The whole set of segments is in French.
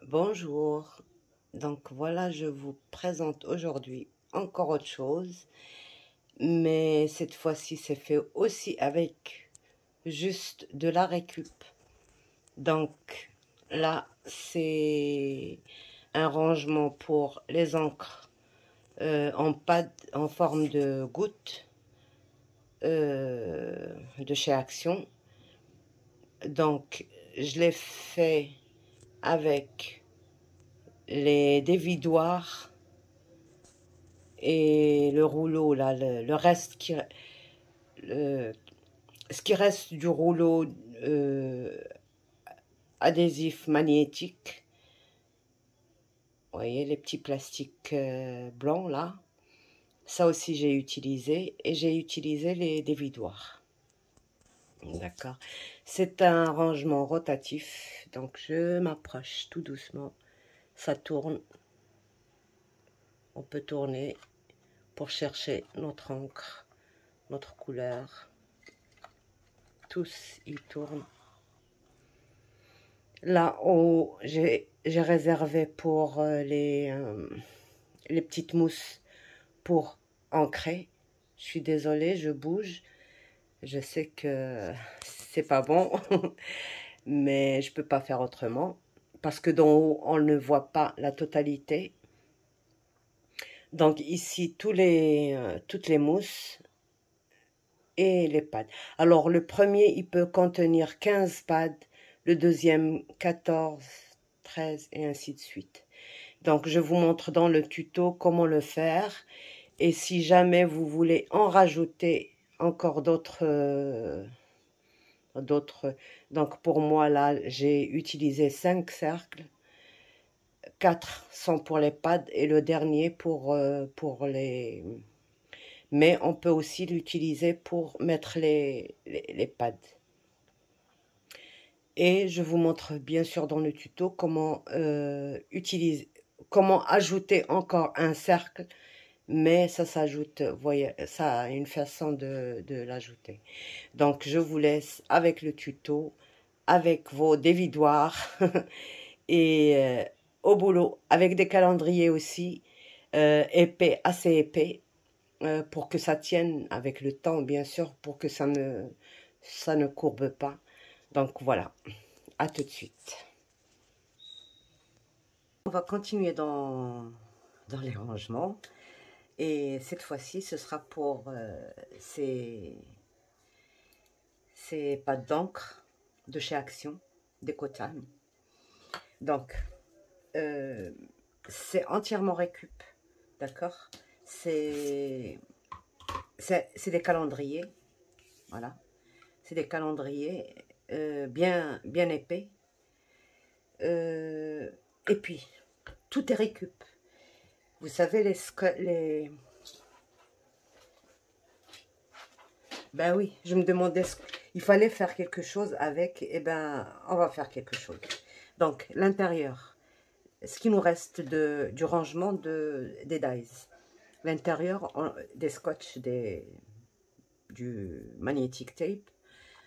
Bonjour, donc voilà, je vous présente aujourd'hui encore autre chose, mais cette fois-ci c'est fait aussi avec juste de la récup. Donc là c'est un rangement pour les encres en pad en forme de gouttes de chez Action. Donc je l'ai fait avec les dévidoirs et le rouleau là, le reste ce qui reste du rouleau adhésif magnétique, vous voyez les petits plastiques blancs là, ça aussi j'ai utilisé, et j'ai utilisé les dévidoirs. D'accord, c'est un rangement rotatif, donc je m'approche tout doucement, ça tourne, on peut tourner pour chercher notre encre, notre couleur. Tous ils tournent. Là haut, j'ai réservé pour les petites mousses pour ancrer. Je suis désolée, je bouge. Je sais que c'est pas bon, mais je peux pas faire autrement. Parce que d'en haut, on ne voit pas la totalité. Donc ici, toutes les mousses et les pads. Alors le premier, il peut contenir 15 pads. Le deuxième 14, 13 et ainsi de suite. Donc je vous montre dans le tuto comment le faire, et si jamais vous voulez en rajouter encore d'autres, donc pour moi là j'ai utilisé 5 cercles, 4 sont pour les pads et le dernier pour les... Mais on peut aussi l'utiliser pour mettre les pads. Et je vous montre bien sûr dans le tuto comment comment ajouter encore un cercle, mais ça s'ajoute, voyez, ça a une façon de l'ajouter. Donc je vous laisse avec le tuto, avec vos dévidoirs et au boulot, avec des calendriers aussi épais, assez épais, pour que ça tienne avec le temps, bien sûr, pour que ça ne courbe pas. Donc voilà, à tout de suite. On va continuer dans les rangements, et cette fois-ci ce sera pour ces pâtes d'encre de chez Action, des Cotan. Donc c'est entièrement récup, d'accord, c'est des calendriers, voilà, c'est des calendriers bien épais, et puis tout est récup. Vous savez, ben oui, je me demandais il fallait faire quelque chose avec, et ben on va faire quelque chose. Donc l'intérieur, ce qui nous reste du rangement des dies, l'intérieur des scotch, du magnetic tape,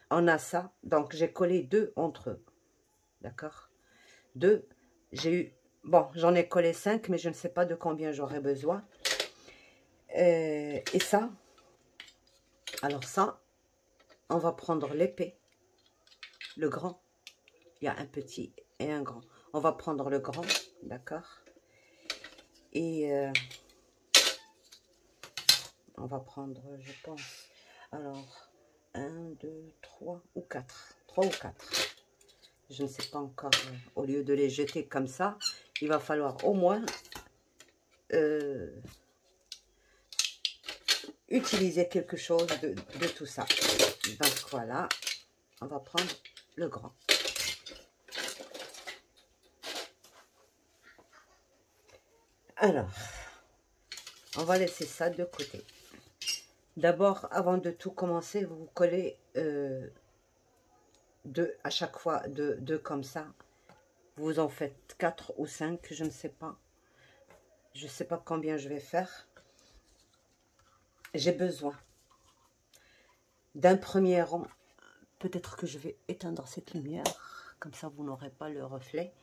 on a ça. Donc j'ai collé 2 entre eux, d'accord, 2. J'ai eu, bon, j'en ai collé 5, mais je ne sais pas de combien j'aurai besoin. Et ça, alors ça, on va prendre l'épée, le grand. Il y a un petit et un grand. On va prendre le grand, d'accord. Et on va prendre, je pense, alors, 1, 2, 3 ou 4. 3 ou 4. Je ne sais pas encore. Au lieu de les jeter comme ça, il va falloir au moins utiliser quelque chose de tout ça. Donc voilà, on va prendre le grand. Alors, on va laisser ça de côté. D'abord, avant de tout commencer, vous collez à chaque fois deux comme ça. Vous en faites 4 ou 5, je ne sais pas. Je ne sais pas combien je vais faire. J'ai besoin d'un premier rang. Peut-être que je vais éteindre cette lumière. comme ça vous n'aurez pas le reflet.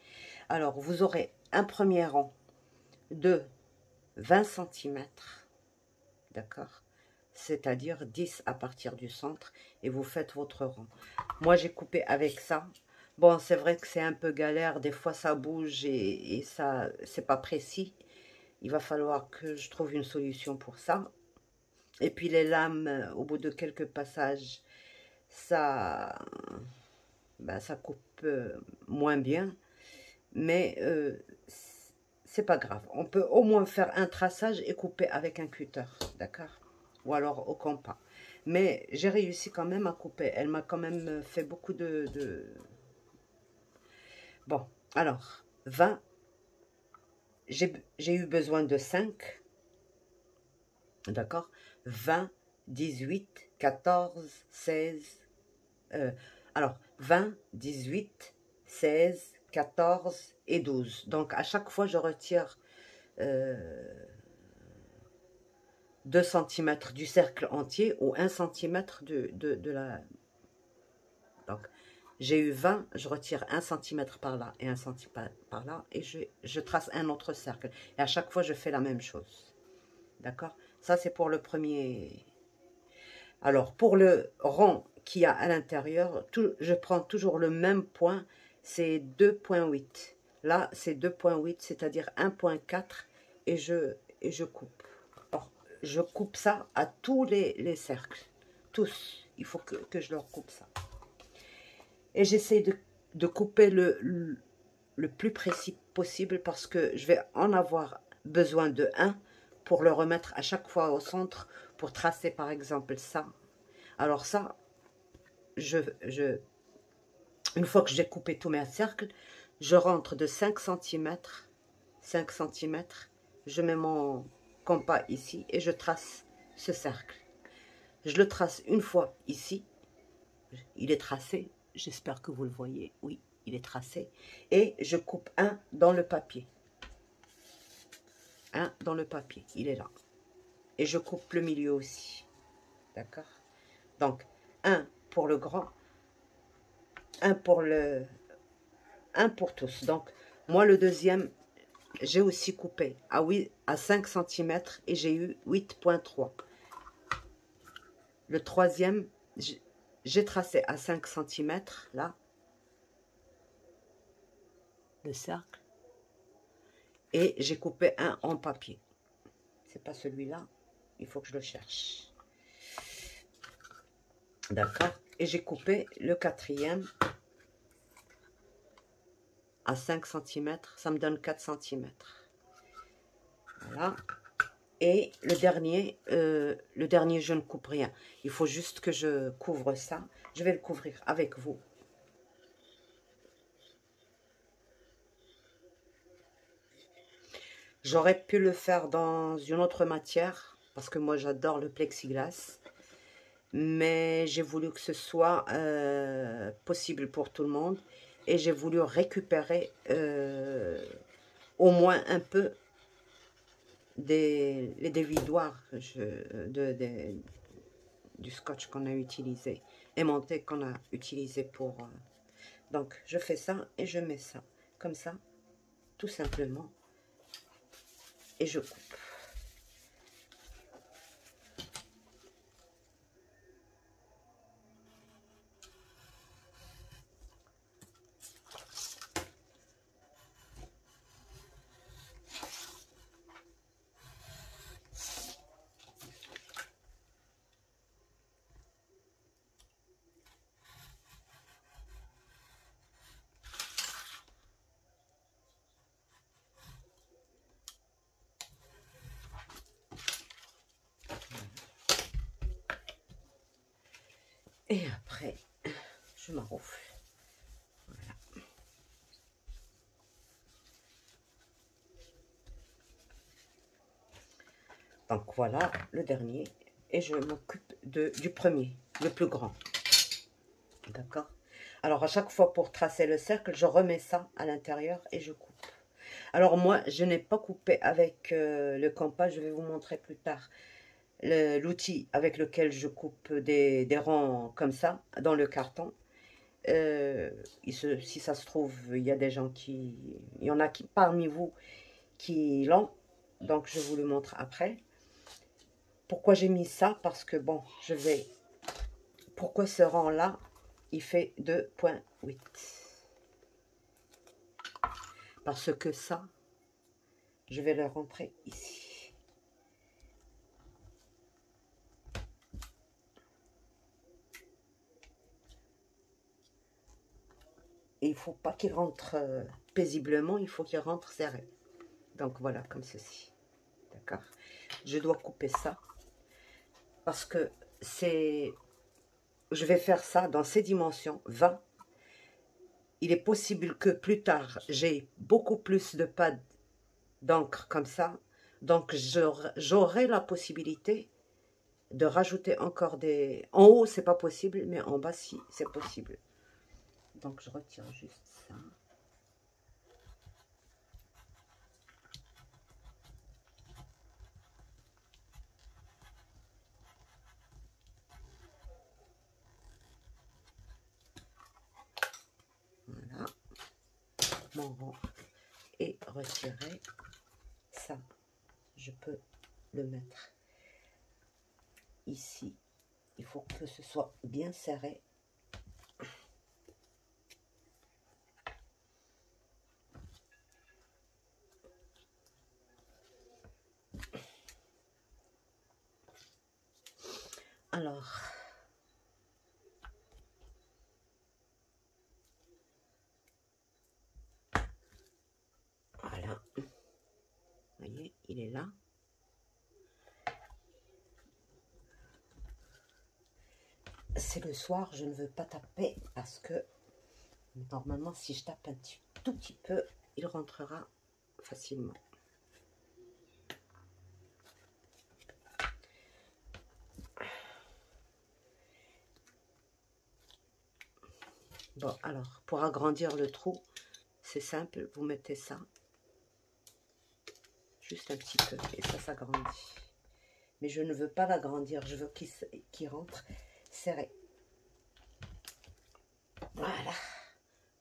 Alors, vous aurez un premier rang de 20 centimètres, d'accord? C'est-à-dire 10 à partir du centre, et vous faites votre rang. Moi, j'ai coupé avec ça. Bon, c'est vrai que c'est un peu galère, des fois ça bouge et ça, c'est pas précis. Il va falloir que je trouve une solution pour ça. Et puis les lames, au bout de quelques passages, ça, ben, ça coupe moins bien. Mais c'est pas grave. On peut au moins faire un traçage et couper avec un cutter, d'accord? Ou alors au compas. Mais j'ai réussi quand même à couper. Elle m'a quand même fait beaucoup de... Bon, alors, 20. J'ai eu besoin de 5. D'accord? 20, 18, 14, 16. Alors, 20, 18, 16, 14 et 12. Donc, à chaque fois, je retire 2 cm du cercle entier ou 1 cm de la... Donc, j'ai eu 20, je retire 1 cm par là et 1 cm par là et je trace un autre cercle. Et à chaque fois, je fais la même chose. D'accord? Ça, c'est pour le premier. Alors, pour le rang qu'il y a à l'intérieur, je prends toujours le même point, c'est 2,8. Là, c'est 2,8, c'est-à-dire 1,4 et je coupe. Alors, je coupe ça à tous les cercles. Tous. Il faut que je leur coupe ça. Et j'essaie de couper le plus précis possible parce que je vais en avoir besoin de 1 pour le remettre à chaque fois au centre pour tracer par exemple ça. Alors ça, une fois que j'ai coupé tous mes cercles, je rentre de 5 cm, je mets mon compas ici et je trace ce cercle. Je le trace une fois ici, il est tracé, j'espère que vous le voyez, oui, il est tracé, et je coupe un dans le papier. Un dans le papier, il est là. Et je coupe le milieu aussi, d'accord? Donc, un pour le grand, un pour tous. Donc, moi, le deuxième, j'ai aussi coupé à 5 cm et j'ai eu 8,3. Le troisième, j'ai tracé à 5 cm, là, le cercle, et j'ai coupé un en papier. C'est pas celui-là, il faut que je le cherche. D'accord? Et j'ai coupé le quatrième à 5 cm, ça me donne 4 cm. Voilà. Et le dernier, je ne coupe rien. Il faut juste que je couvre ça. Je vais le couvrir avec vous. J'aurais pu le faire dans une autre matière, parce que moi j'adore le plexiglas. Mais j'ai voulu que ce soit possible pour tout le monde. Et j'ai voulu récupérer au moins un peu des dévidoirs du scotch qu'on a utilisé, aimanté qu'on a utilisé pour... donc, je fais ça et je mets ça, comme ça, tout simplement, et je coupe. Et après, je m'enroufle. Voilà. Donc voilà le dernier. Et je m'occupe du premier, le plus grand. D'accord? Alors à chaque fois pour tracer le cercle, je remets ça à l'intérieur et je coupe. Alors moi, je n'ai pas coupé avec le compas, je vais vous montrer plus tard. L'outil avec lequel je coupe des rangs comme ça dans le carton. si ça se trouve, il y a des gens il y en a qui parmi vous qui l'ont. Donc, je vous le montre après. Pourquoi j'ai mis ça? Parce que, bon, pourquoi ce rang-là, il fait 2,8? Parce que ça, je vais le rentrer ici. Et il ne faut pas qu'il rentre paisiblement, il faut qu'il rentre serré. Donc, voilà, comme ceci. D'accord? Je dois couper ça. Parce que je vais faire ça dans ces dimensions, 20. Il est possible que plus tard, j'ai beaucoup plus de pads d'encre comme ça. Donc, j'aurai la possibilité de rajouter encore des... En haut, c'est pas possible, mais en bas, si, c'est possible. Donc, je retire juste ça. Voilà. Mon rang est retiré. Ça, je peux le mettre ici. Il faut que ce soit bien serré. Alors, voilà. Vous voyez, il est là. C'est le soir, je ne veux pas taper parce que normalement, si je tape tout petit peu, il rentrera facilement. Bon, alors, pour agrandir le trou, c'est simple, vous mettez ça, juste un petit peu, et ça s'agrandit. Mais je ne veux pas l'agrandir, je veux qu'il rentre serré. Voilà,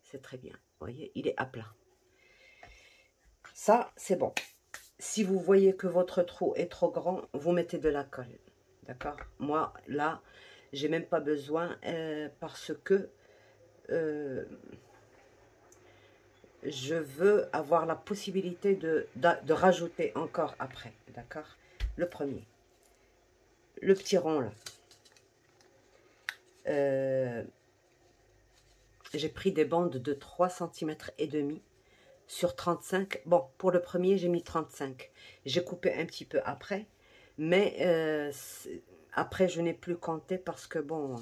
c'est très bien. Vous voyez, il est à plat. Ça, c'est bon. Si vous voyez que votre trou est trop grand, vous mettez de la colle. D'accord? Moi, là, j'ai même pas besoin parce que je veux avoir la possibilité de rajouter encore après. D'accord? Le premier. Le petit rond, là. J'ai pris des bandes de 3,5 cm sur 35. Bon, pour le premier, j'ai mis 35. J'ai coupé un petit peu après. Mais après, je n'ai plus compté parce que, bon,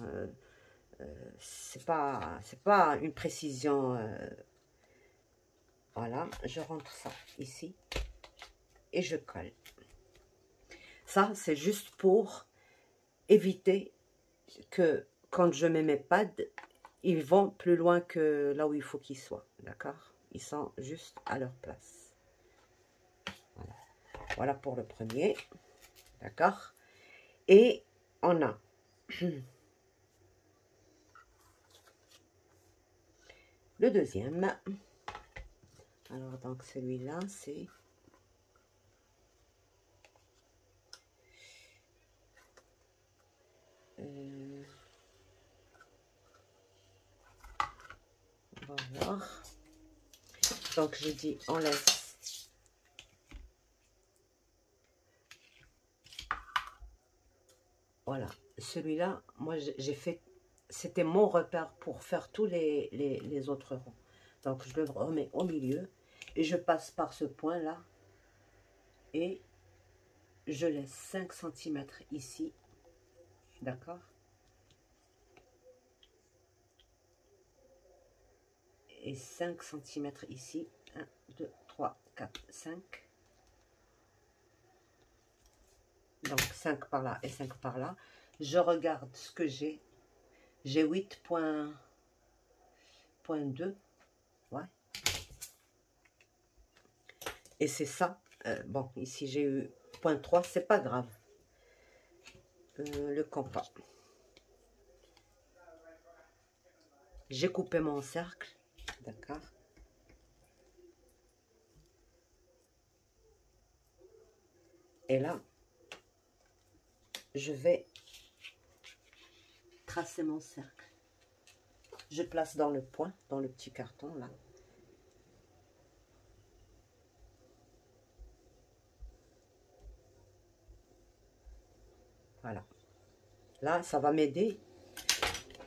c'est pas une précision. Voilà, je rentre ça ici et je colle. Ça, c'est juste pour éviter que quand je mets mes pads, ils vont plus loin que là où il faut qu'ils soient. D'accord? Ils sont juste à leur place. Voilà, voilà pour le premier. D'accord? Et on a le deuxième. Alors, donc, celui-là, c'est... on va voir. Donc, j'ai dit, on laisse. Voilà. Celui-là, moi, j'ai fait... C'était mon repère pour faire tous les autres ronds. Donc, je le remets au milieu. Et je passe par ce point-là. Et je laisse 5 cm ici. D'accord? Et 5 cm ici. 1, 2, 3, 4, 5. Donc 5 par là et 5 par là. Je regarde ce que j'ai. J'ai 8,2. Ouais. Et c'est ça. Bon, ici j'ai eu 0,3. C'est pas grave. Le compas. J'ai coupé mon cercle, d'accord? Et là, je vais tracer mon cercle. Je place dans le point, dans le petit carton là. Voilà. Là, ça va m'aider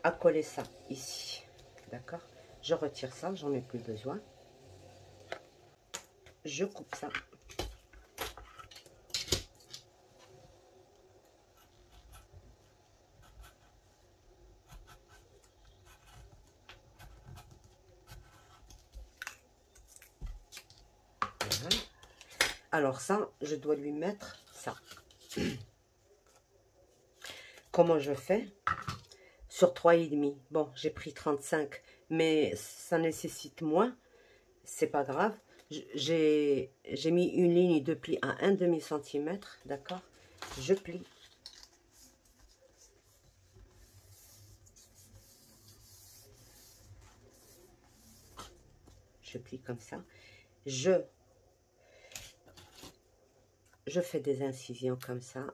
à coller ça ici. D'accord? Je retire ça, j'en ai plus besoin. Je coupe ça. Voilà. Alors ça, je dois lui mettre ça. Comment je fais? Sur 3,5. Bon, j'ai pris 35, mais ça nécessite moins. C'est pas grave. J'ai mis une ligne de pli à 1,5 cm, d'accord? Je plie. Je plie comme ça. Je fais des incisions comme ça,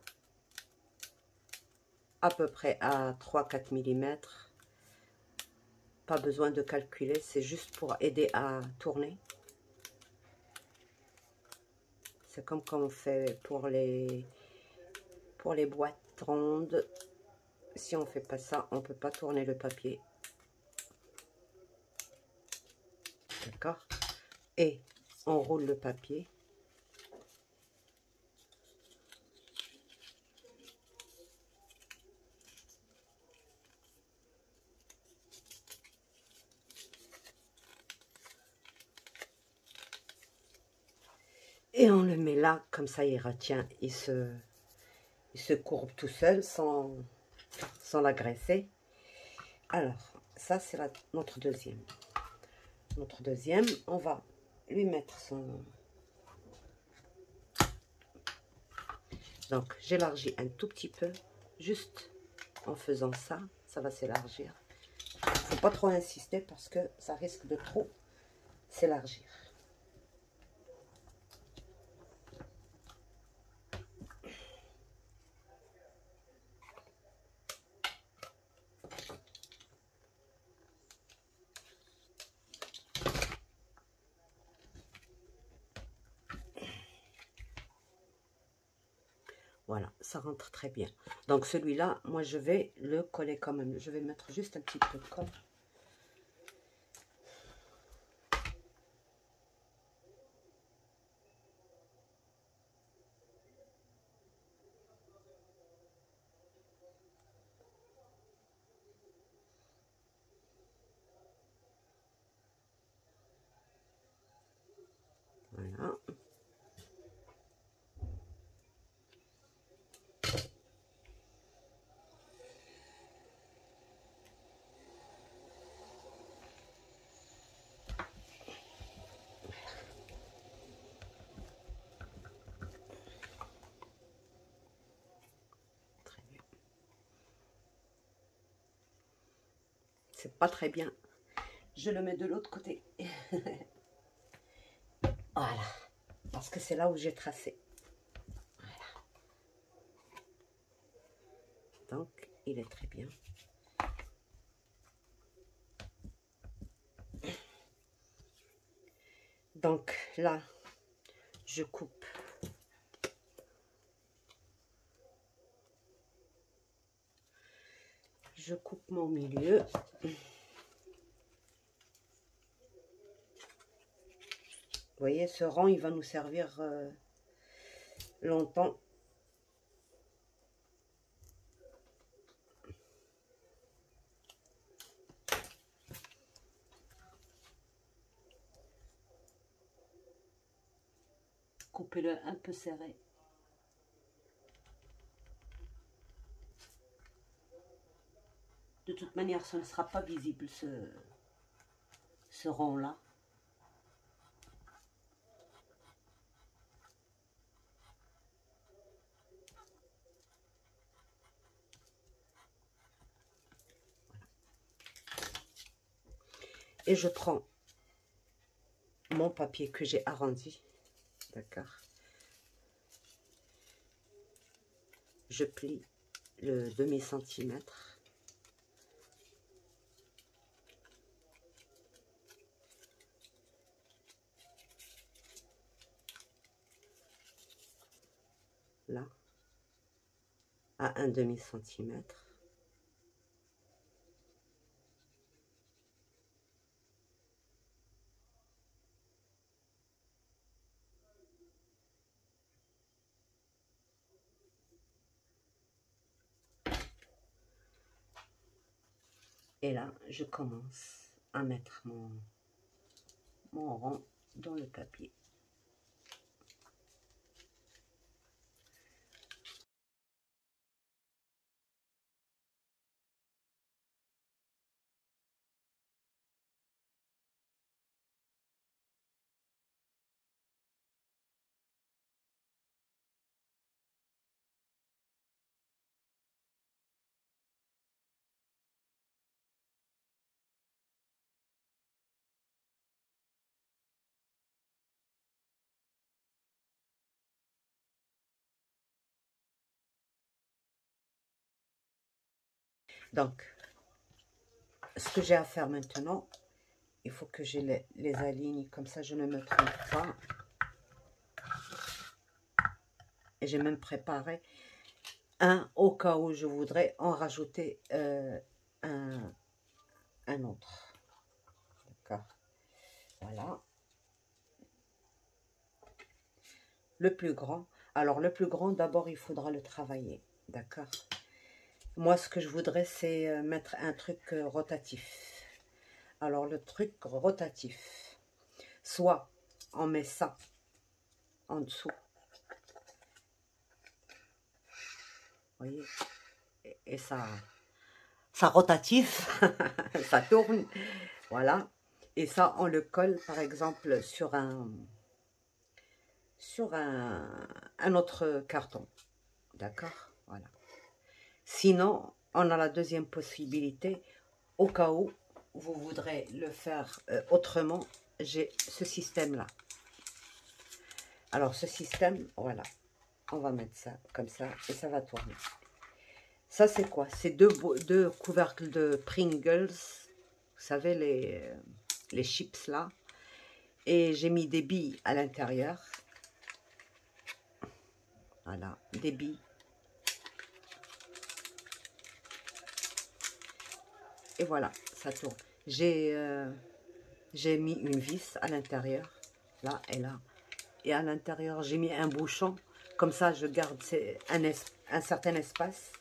à peu près à 3-4 mm. Pas besoin de calculer, c'est juste pour aider à tourner. C'est comme quand on fait pour les boîtes rondes. Si on ne fait pas ça, on ne peut pas tourner le papier. D'accord? Et on roule le papier. Et on le met là, comme ça il retient, il se courbe tout seul sans l'agresser. Alors, ça c'est notre deuxième. Notre deuxième, on va lui mettre son... Donc, j'élargis un tout petit peu, juste en faisant ça, ça va s'élargir. Il ne faut pas trop insister parce que ça risque de trop s'élargir. Voilà, ça rentre très bien. Donc celui-là, moi je vais le coller quand même. Je vais mettre juste un petit peu de colle. Voilà. Très bien. C'est pas très bien. Je le mets de l'autre côté. Voilà. Parce que c'est là où j'ai tracé. Voilà. Donc, il est très bien. Donc, là, je coupe. Je coupe mon milieu. Vous voyez, ce rang, il va nous servir longtemps. Coupez-le un peu serré. De toute manière, ce ne sera pas visible, ce rond-là. Et je prends mon papier que j'ai arrondi. D'accord. Je plie le demi-centimètre. Là. À un demi-centimètre. Et là, je commence à mettre mon rond dans le papier. Donc, ce que j'ai à faire maintenant, il faut que je les aligne, comme ça je ne me trompe pas. Et j'ai même préparé un au cas où je voudrais en rajouter un autre. D'accord. Voilà. Le plus grand. Alors, le plus grand, d'abord, il faudra le travailler. D'accord. Moi, ce que je voudrais, c'est mettre un truc rotatif. Alors, le truc rotatif, soit on met ça en dessous. Vous voyez, et ça rotatif, ça tourne, voilà. Et ça, on le colle, par exemple, sur un autre carton, d'accord, voilà. Sinon, on a la deuxième possibilité, au cas où vous voudrez le faire autrement, j'ai ce système-là. Alors, ce système, voilà, on va mettre ça comme ça, et ça va tourner. Ça, c'est quoi? C'est deux couvercles de Pringles. Vous savez, les chips, là. Et j'ai mis des billes à l'intérieur. Voilà, des billes. Et voilà, ça tourne. J'ai mis une vis à l'intérieur. Là et là. Et à l'intérieur, j'ai mis un bouchon. Comme ça, je garde un certain espace.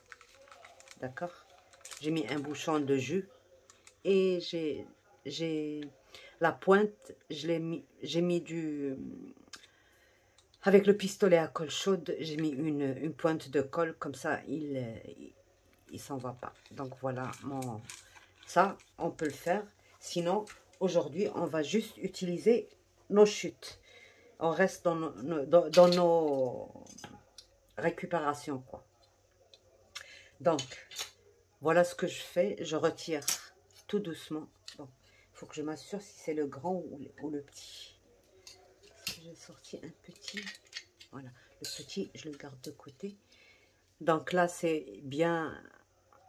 D'accord? J'ai mis un bouchon de jus. Et j'ai la pointe, j'ai mis du... Avec le pistolet à colle chaude, j'ai mis une pointe de colle, comme ça, il s'en va pas. Donc voilà, ça, on peut le faire. Sinon, aujourd'hui, on va juste utiliser nos chutes. On reste dans nos récupérations, quoi. Donc, voilà ce que je fais. Je retire tout doucement. Donc, il faut que je m'assure si c'est le grand ou le petit. J'ai sorti un petit. Voilà, le petit, je le garde de côté. Donc là, c'est bien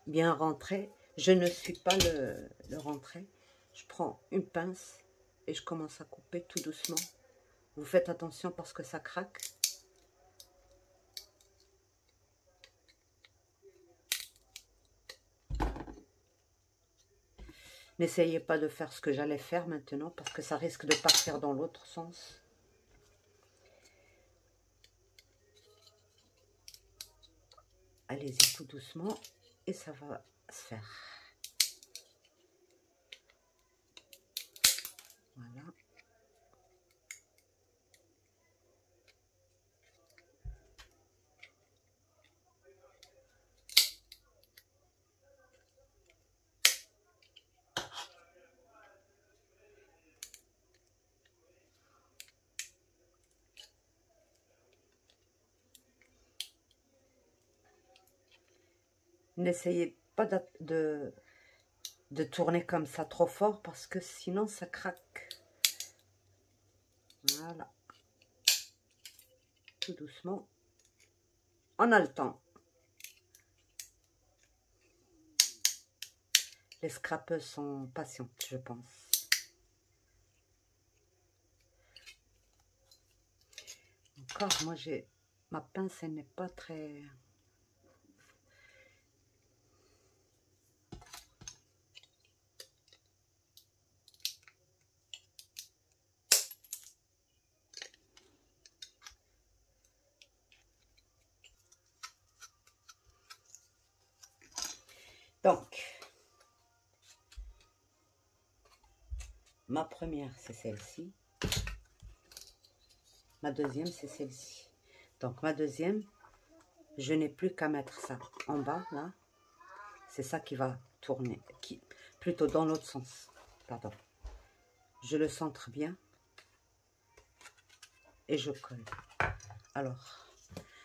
rentré. Je ne suis pas le rentrer. Je prends une pince et je commence à couper tout doucement. Vous faites attention parce que ça craque. N'essayez pas de faire ce que j'allais faire maintenant parce que ça risque de partir dans l'autre sens. Allez-y tout doucement et ça va se faire. Voilà. N'essayez pas de tourner comme ça trop fort parce que sinon ça craque. Voilà. Tout doucement. On a le temps. Les scrapeuses sont patientes, je pense. Encore, moi j'ai... Ma pince, elle n'est pas très... Donc, ma première, c'est celle-ci. Ma deuxième, c'est celle-ci. Donc, ma deuxième, je n'ai plus qu'à mettre ça en bas, là. C'est ça qui va tourner, plutôt dans l'autre sens. Pardon. Je le centre bien et je colle. Alors,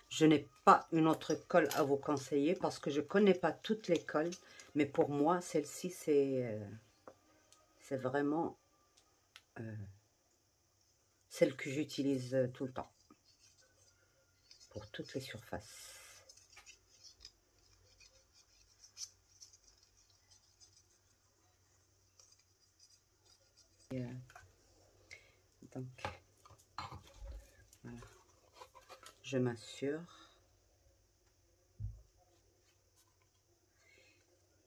je n'ai pas une autre colle à vous conseiller parce que je ne connais pas toutes les colles. Mais pour moi, celle-ci, c'est vraiment celle que j'utilise tout le temps. Pour toutes les surfaces. Donc, voilà. Je m'assure.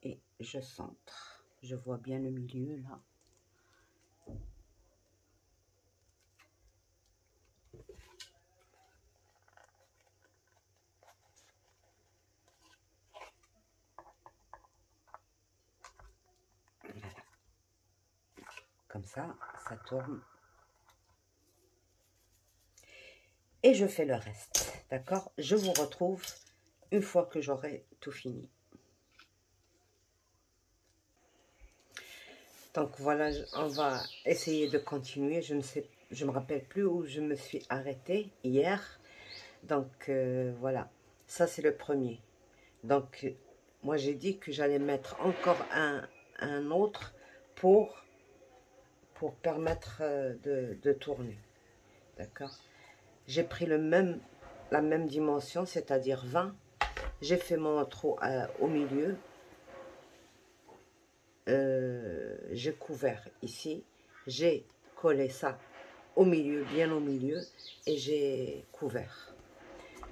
Et je centre. Je vois bien le milieu là. Voilà. Comme ça tourne. Et je fais le reste. D'accord? Je vous retrouve une fois que j'aurai tout fini. Donc voilà, on va essayer de continuer. Je me rappelle plus où je me suis arrêtée hier. Donc voilà, ça c'est le premier. Donc moi j'ai dit que j'allais mettre encore un autre pour permettre de tourner. D'accord? J'ai pris la même dimension, c'est-à-dire 20. J'ai fait mon trou au milieu. J'ai couvert ici, j'ai collé ça au milieu, bien au milieu, et j'ai couvert.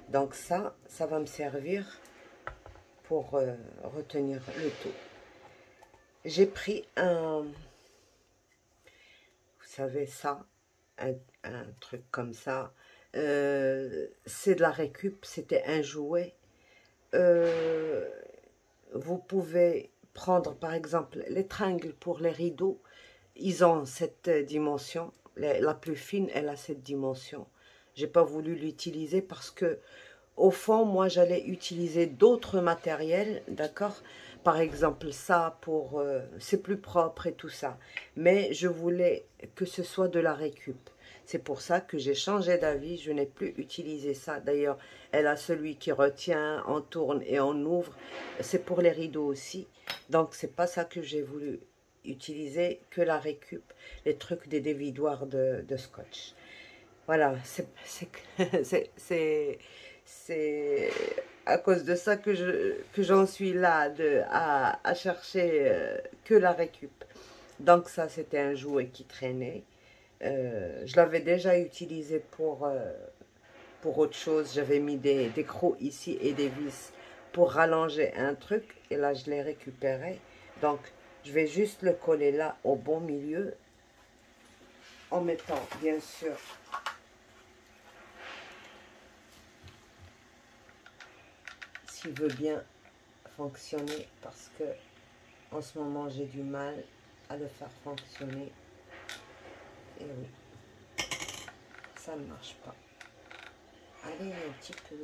Donc ça va me servir pour retenir le tout. J'ai pris vous savez ça, un truc comme ça, c'est de la récup, c'était un jouet. Vous pouvez prendre par exemple les tringles pour les rideaux, ils ont cette dimension, la plus fine elle a cette dimension. J'ai pas voulu l'utiliser parce que au fond moi j'allais utiliser d'autres matériels, d'accord, par exemple ça pour c'est plus propre et tout ça, mais je voulais que ce soit de la récup. C'est pour ça que j'ai changé d'avis, je n'ai plus utilisé ça. D'ailleurs, elle a celui qui retient, on tourne et on ouvre. C'est pour les rideaux aussi. Donc, c'est pas ça que j'ai voulu utiliser, que la récup, les trucs des dévidoirs de scotch. Voilà, c'est à cause de ça que j'en suis là, à chercher que la récup. Donc ça, c'était un jouet qui traînait. Je l'avais déjà utilisé pour autre chose. J'avais mis des crocs ici et des vis pour rallonger un truc. Et là, je l'ai récupéré. Donc, je vais juste le coller là, au bon milieu. En mettant, bien sûr, s'il veut bien fonctionner. Parce que en ce moment, j'ai du mal à le faire fonctionner. Et oui, ça ne marche pas. Allez, un petit peu.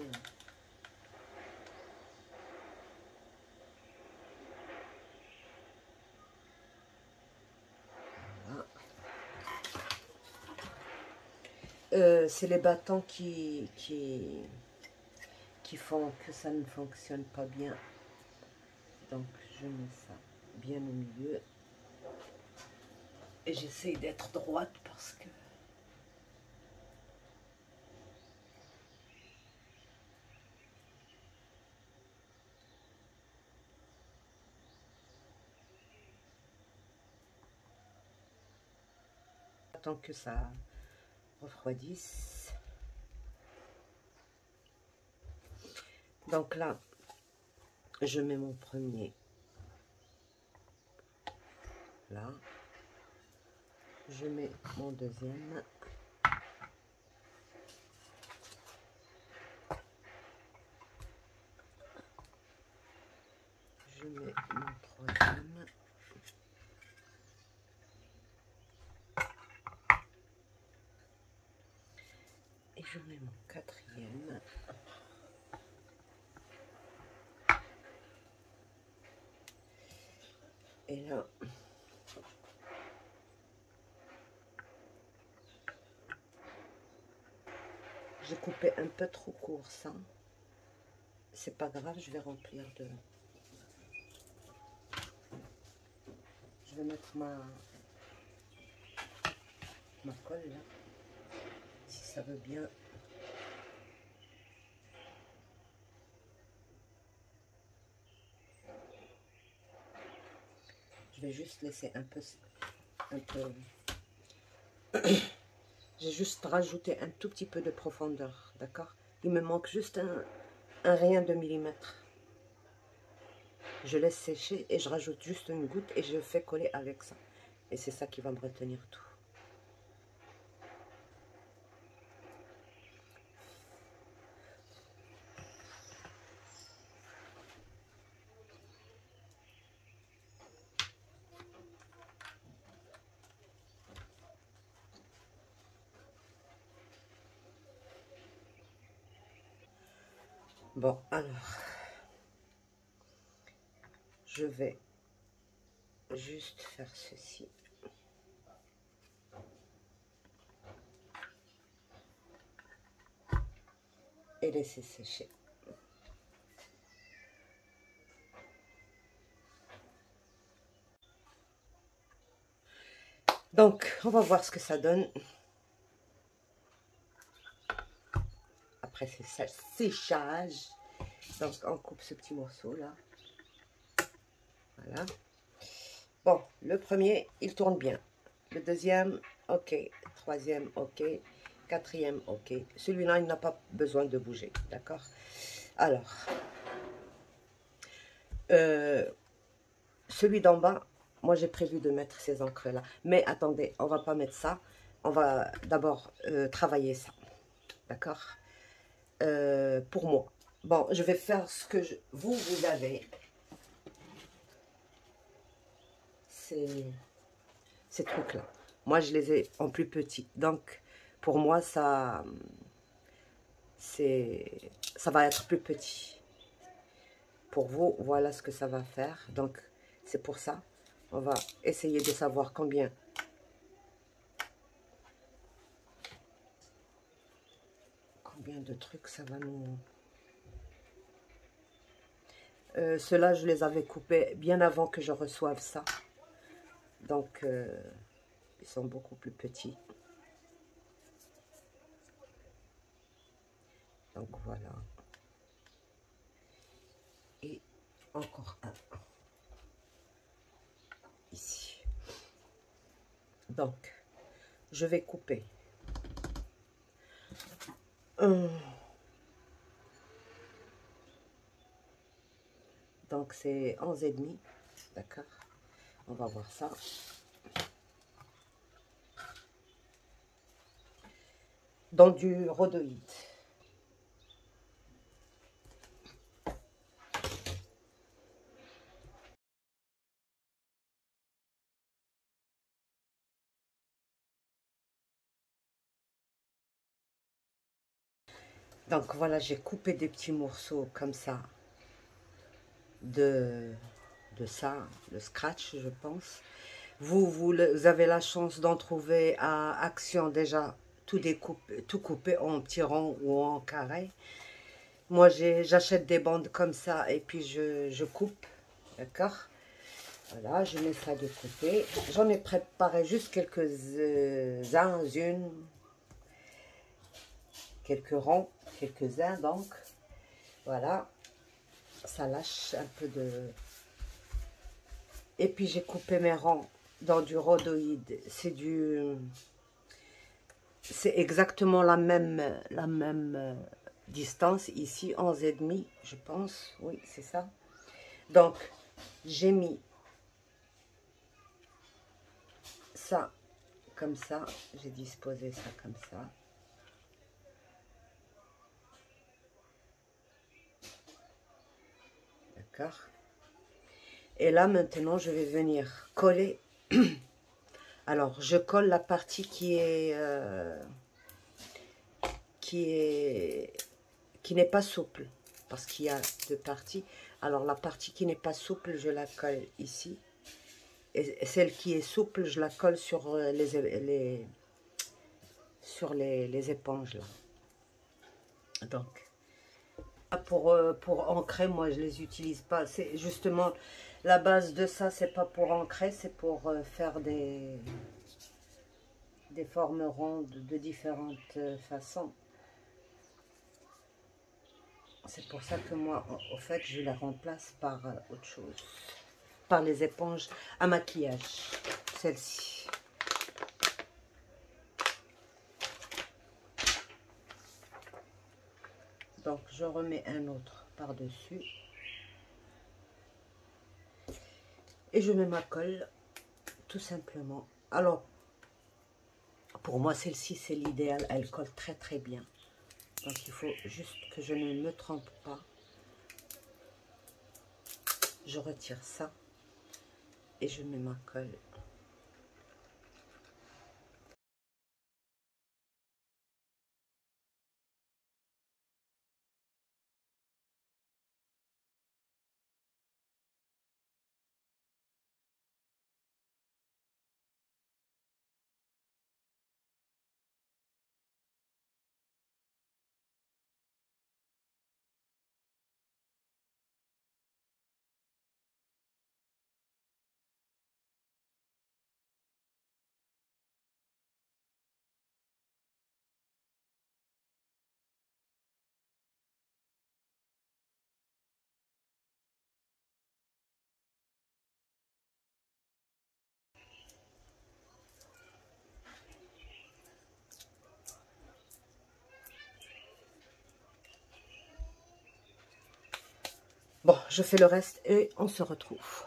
C'est les bâtons qui font que ça ne fonctionne pas bien. Donc, je mets ça bien au milieu. Et j'essaie d'être droite parce que... Tant que ça refroidisse. Donc là, je mets mon premier là. Je mets mon deuxième. Je mets mon troisième. Et je mets mon quatrième. Et là, j'ai coupé un peu trop court ça. C'est pas grave, je vais remplir de... Je vais mettre ma colle là, si ça veut bien. Je vais juste laisser un peu j'ai juste rajouté un tout petit peu de profondeur, d'accord? Il me manque juste un rien de millimètre. Je laisse sécher et je rajoute juste une goutte et je fais coller avec ça. Et c'est ça qui va me retenir tout. Bon, alors, je vais juste faire ceci. Et laisser sécher. Donc, on va voir ce que ça donne. Après séchage. Donc, on coupe ce petit morceau là. Voilà. Bon, le premier, il tourne bien. Le deuxième, ok. Troisième, ok. Quatrième, ok. Celui-là, il n'a pas besoin de bouger, d'accord? Alors, celui d'en bas, moi, j'ai prévu de mettre ces encres-là. Mais attendez, on va pas mettre ça. On va d'abord travailler ça, d'accord? Pour moi. Bon, je vais faire ce que vous avez. Ces trucs-là. Moi, je les ai en plus petit. Donc, pour moi, ça va être plus petit. Pour vous, voilà ce que ça va faire. Donc, c'est pour ça. On va essayer de savoir combien de trucs ça va nous... Ceux-là, je les avais coupés bien avant que je reçoive ça. Donc, ils sont beaucoup plus petits. Donc, voilà. Et encore un. Ici. Donc, je vais couper donc c'est 11,5, d'accord, on va voir ça. Dans du rhodoïde. Donc voilà, j'ai coupé des petits morceaux comme ça de ça, le scratch, je pense. Vous avez la chance d'en trouver à Action déjà tout coupé en petits ronds ou en carré. Moi, j'achète des bandes comme ça et puis je coupe, d'accord? Voilà, je mets ça de côté. J'en ai préparé juste quelques-uns, quelques ronds, quelques-uns donc. Voilà, ça lâche un peu de... Et puis j'ai coupé mes ronds dans du rhodoïde. C'est exactement la même distance ici, 11,5 je pense. Oui, c'est ça. Donc, j'ai mis ça comme ça. J'ai disposé ça comme ça. D'accord. Et là, maintenant, je vais venir coller. Alors, je colle la partie qui n'est pas souple. Parce qu'il y a deux parties. Alors, la partie qui n'est pas souple, je la colle ici. Et celle qui est souple, je la colle sur les éponges, là. Donc, pour ancrer, moi, je les utilise pas. C'est justement, la base de ça, c'est pas pour ancrer, c'est pour faire des formes rondes de différentes façons. C'est pour ça que moi, au fait, je la remplace par autre chose. Par les éponges à maquillage. Celle-ci. Donc, je remets un autre par-dessus. Et je mets ma colle, tout simplement. Alors, pour moi, celle-ci, c'est l'idéal. Elle colle très, très bien. Donc, il faut juste que je ne me trompe pas. Je retire ça. Et je mets ma colle. Bon, je fais le reste et on se retrouve.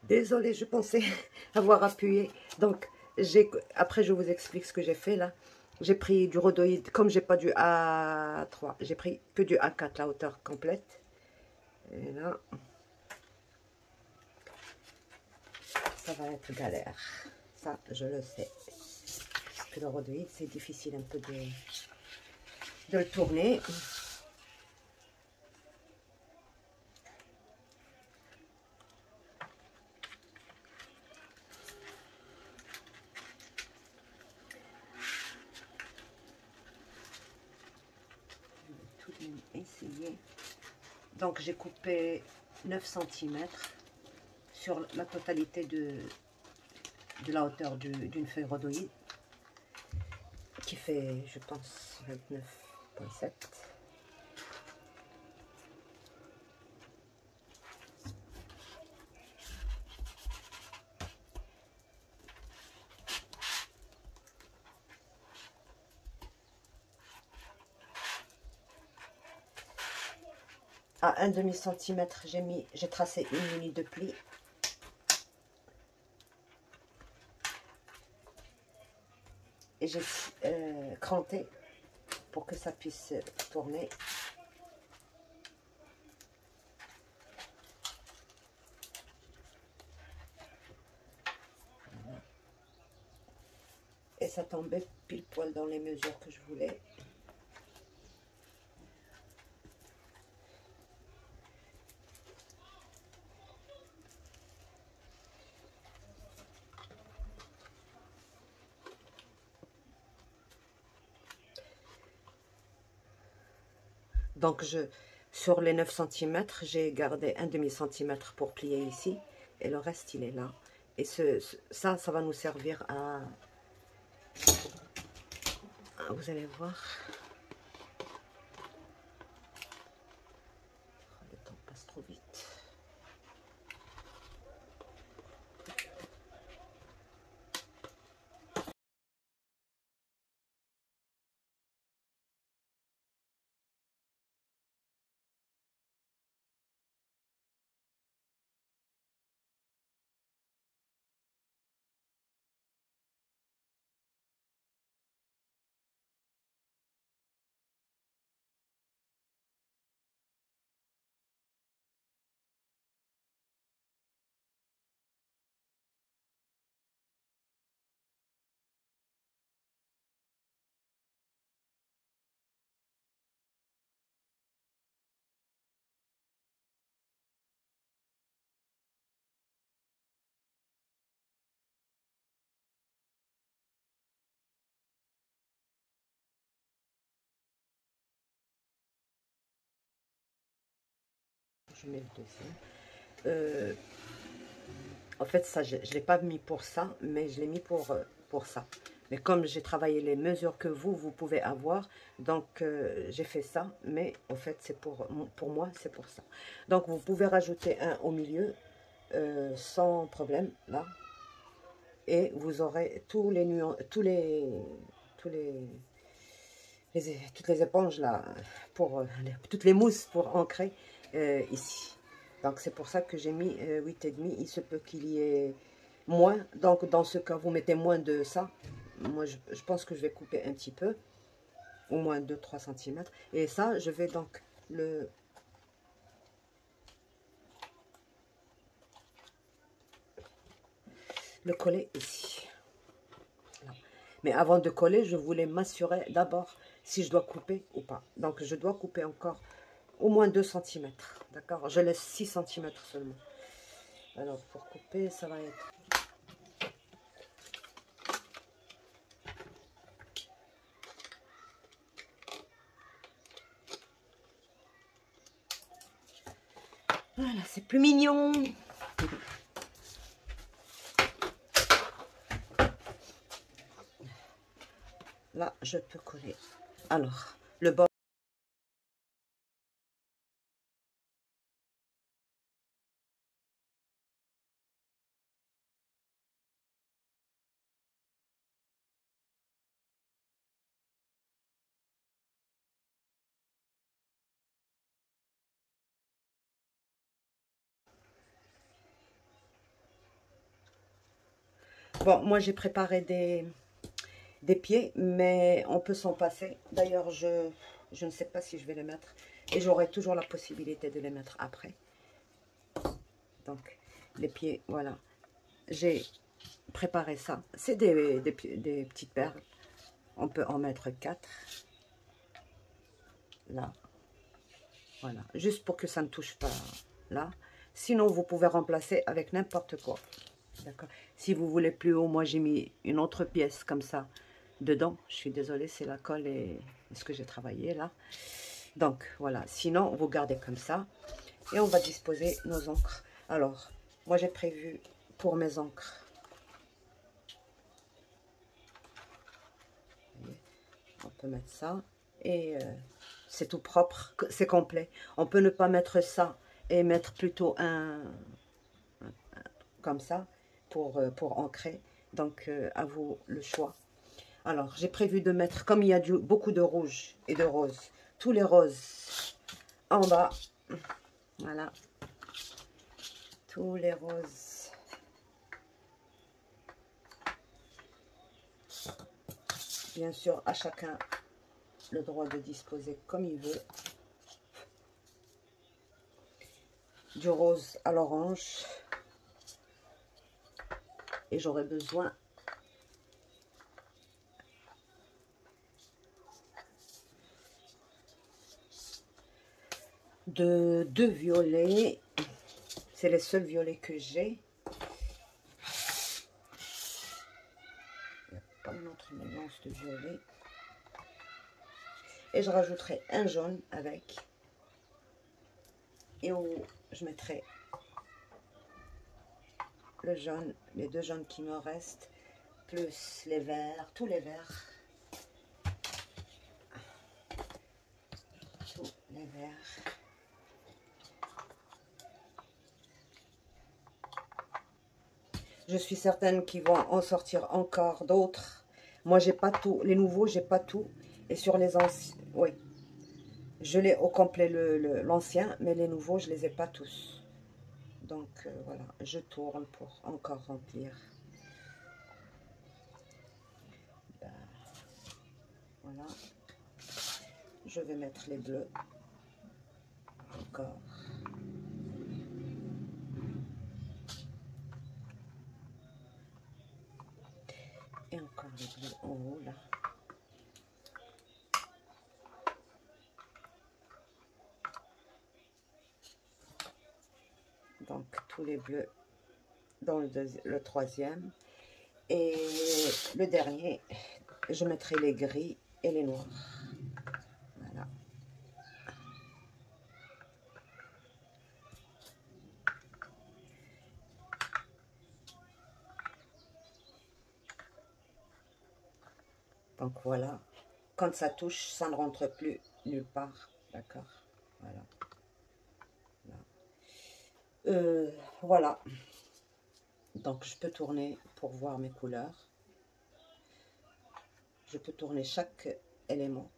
Désolée, je pensais avoir appuyé. Donc, après, je vous explique ce que j'ai fait là. J'ai pris du rhodoïde. Comme j'ai pas du A3, j'ai pris que du A4, la hauteur complète. Et là, ça va être galère. Ça, je le sais. Parce que le rhodoïde, c'est difficile un peu de le tourner. Essayer. Donc j'ai coupé 9 cm sur la totalité de la hauteur d'une feuille rhodoïde qui fait, je pense, 29,7. À un demi-centimètre, j'ai tracé une ligne de pli. Et j'ai cranté pour que ça puisse tourner. Voilà. Et ça tombait pile poil dans les mesures que je voulais. Donc, Sur les 9 cm, j'ai gardé un demi-centimètre pour plier ici. Et le reste, il est là. Et ça va nous servir à... Vous allez voir. Le temps passe trop vite. Je mets le deuxième. En fait, ça, je ne l'ai pas mis pour ça, mais je l'ai mis pour ça. Mais comme j'ai travaillé les mesures que vous pouvez avoir, donc j'ai fait ça. Mais en fait, c'est pour moi, c'est pour ça. Donc, vous pouvez rajouter un au milieu sans problème, là. Et vous aurez tous les nuances, toutes les éponges, là, toutes les mousses pour ancrer ici. Donc, c'est pour ça que j'ai mis 8,5. Il se peut qu'il y ait moins. Donc, dans ce cas, vous mettez moins de ça. Moi, je pense que je vais couper un petit peu. Au moins 2-3 cm. Et ça, je vais donc le coller ici. Là. Mais avant de coller, je voulais m'assurer d'abord si je dois couper ou pas. Donc, je dois couper encore au moins 2 cm. D'accord? Je laisse 6 cm seulement. Alors, pour couper, ça va être... Voilà, c'est plus mignon. Là, je peux coller. Alors, le bord. Bon, moi, j'ai préparé des pieds, mais on peut s'en passer. D'ailleurs, je ne sais pas si je vais les mettre. Et j'aurai toujours la possibilité de les mettre après. Donc, les pieds, voilà. J'ai préparé ça. C'est des petites perles. On peut en mettre 4. Là. Voilà. Juste pour que ça ne touche pas là. Sinon, vous pouvez remplacer avec n'importe quoi. D'accord. Si vous voulez plus haut, moi j'ai mis une autre pièce comme ça dedans. Je suis désolée, c'est la colle et ce que j'ai travaillé là. Donc voilà. Sinon, vous gardez comme ça. Et on va disposer nos encres. Alors, moi j'ai prévu pour mes encres. On peut mettre ça. Et c'est tout propre. C'est complet. On peut ne pas mettre ça et mettre plutôt un comme ça pour ancrer. Donc, à vous le choix. Alors, j'ai prévu de mettre, comme il y a beaucoup de rouge et de rose, tous les roses en bas. Voilà. Tous les roses. Bien sûr, à chacun le droit de disposer comme il veut. Du rose à l'orange. Et j'aurai besoin de 2 violets. C'est les seuls violets que j'ai. Il n'y a pas une autre nuance de violet. Et je rajouterai un jaune avec. et où je mettrai le jaune, les deux jaunes qui me restent, plus les verts, tous les verts. Tous les verts. Je suis certaine qu'ils vont en sortir encore d'autres. Moi, j'ai pas tout. Les nouveaux, j'ai pas tout. Et sur les anciens, oui. Je l'ai au complet l'ancien, mais les nouveaux, je les ai pas tous. Donc, voilà. Je tourne pour encore remplir. Ben, voilà. Je vais mettre les bleus. Encore. Et encore les bleus en haut, là. Donc, tous les bleus dans le troisième. Et le dernier, je mettrai les gris et les noirs. Voilà. Donc, voilà. Quand ça touche, ça ne rentre plus nulle part. D'accord? Voilà. Voilà. Donc, je peux tourner pour voir mes couleurs. Je peux tourner chaque élément.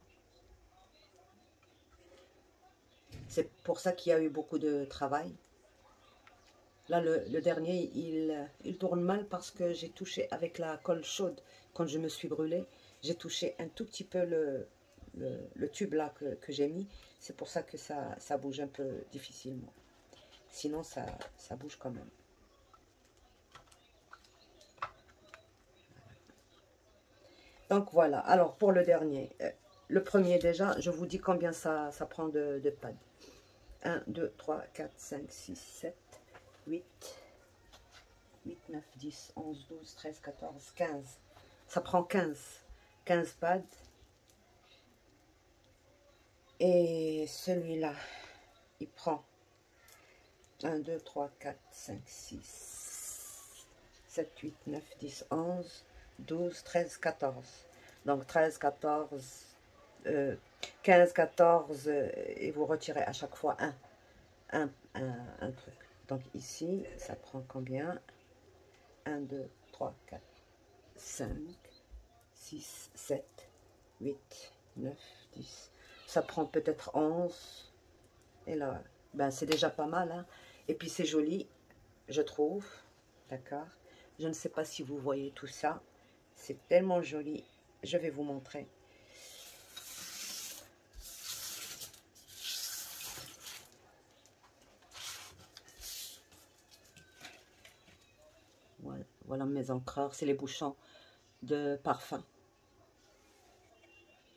C'est pour ça qu'il y a eu beaucoup de travail. Là, le dernier, il tourne mal parce que j'ai touché avec la colle chaude. Quand je me suis brûlée, j'ai touché un tout petit peu le tube là que j'ai mis. C'est pour ça que ça bouge un peu difficilement. Sinon, ça bouge quand même. Donc voilà, alors pour le dernier, le premier déjà, je vous dis combien ça prend de pads. 1, 2, 3, 4, 5, 6, 7, 8, 9, 10, 11, 12, 13, 14, 15. Ça prend 15 pads. Et celui-là, il prend 1, 2, 3, 4, 5, 6, 7, 8, 9, 10, 11, 12, 13, 14. Donc 13, 14, 15, 14, et vous retirez à chaque fois un truc. Donc ici, ça prend combien? 1, 2, 3, 4, 5, 6, 7, 8, 9, 10. Ça prend peut-être 11. Et là, ben c'est déjà pas mal. Hein? Et puis c'est joli, je trouve. D'accord? Je ne sais pas si vous voyez tout ça. C'est tellement joli. Je vais vous montrer. Voilà mes encreurs. C'est les bouchons de parfum.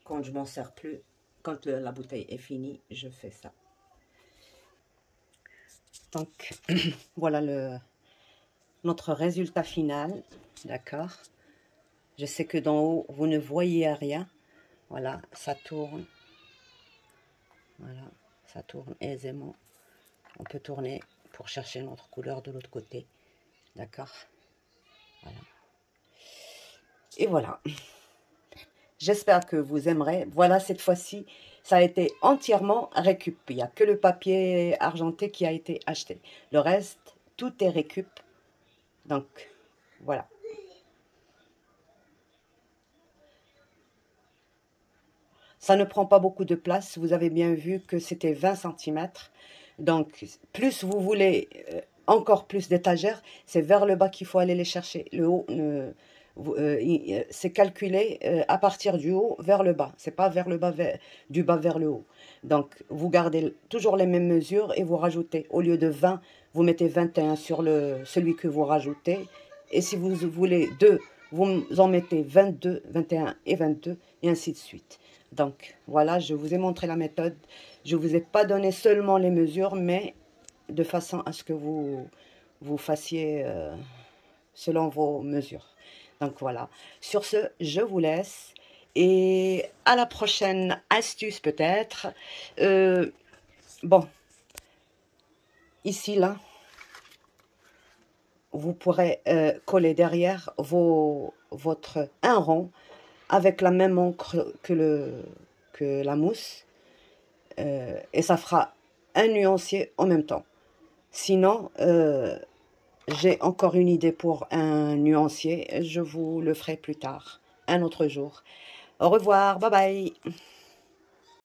Quand je m'en sers plus, quand la bouteille est finie, je fais ça. Donc, voilà notre résultat final. D'accord? Je sais que d'en haut, vous ne voyez rien. Voilà, ça tourne. Voilà, ça tourne aisément. On peut tourner pour chercher notre couleur de l'autre côté. D'accord? Voilà. Et voilà. J'espère que vous aimerez. Voilà, cette fois-ci, ça a été entièrement récup. Il n'y a que le papier argenté qui a été acheté. Le reste, tout est récup. Donc, voilà. Ça ne prend pas beaucoup de place. Vous avez bien vu que c'était 20 cm. Donc, plus vous voulez encore plus d'étagères, c'est vers le bas qu'il faut aller les chercher. Le haut, c'est calculé à partir du haut vers le bas. C'est pas vers le bas, du bas vers le haut. Donc, vous gardez toujours les mêmes mesures et vous rajoutez. Au lieu de 20, vous mettez 21 sur celui que vous rajoutez. Et si vous voulez 2, vous en mettez 22, 21 et 22, et ainsi de suite. Donc, voilà, je vous ai montré la méthode. Je ne vous ai pas donné seulement les mesures, mais de façon à ce que vous fassiez selon vos mesures. Donc, voilà. Sur ce, je vous laisse. Et à la prochaine astuce, peut-être. Bon, ici, là, vous pourrez coller derrière un rond avec la même encre que la mousse. Et ça fera un nuancier en même temps. Sinon, j'ai encore une idée pour un nuancier. Je vous le ferai plus tard, un autre jour. Au revoir, bye bye.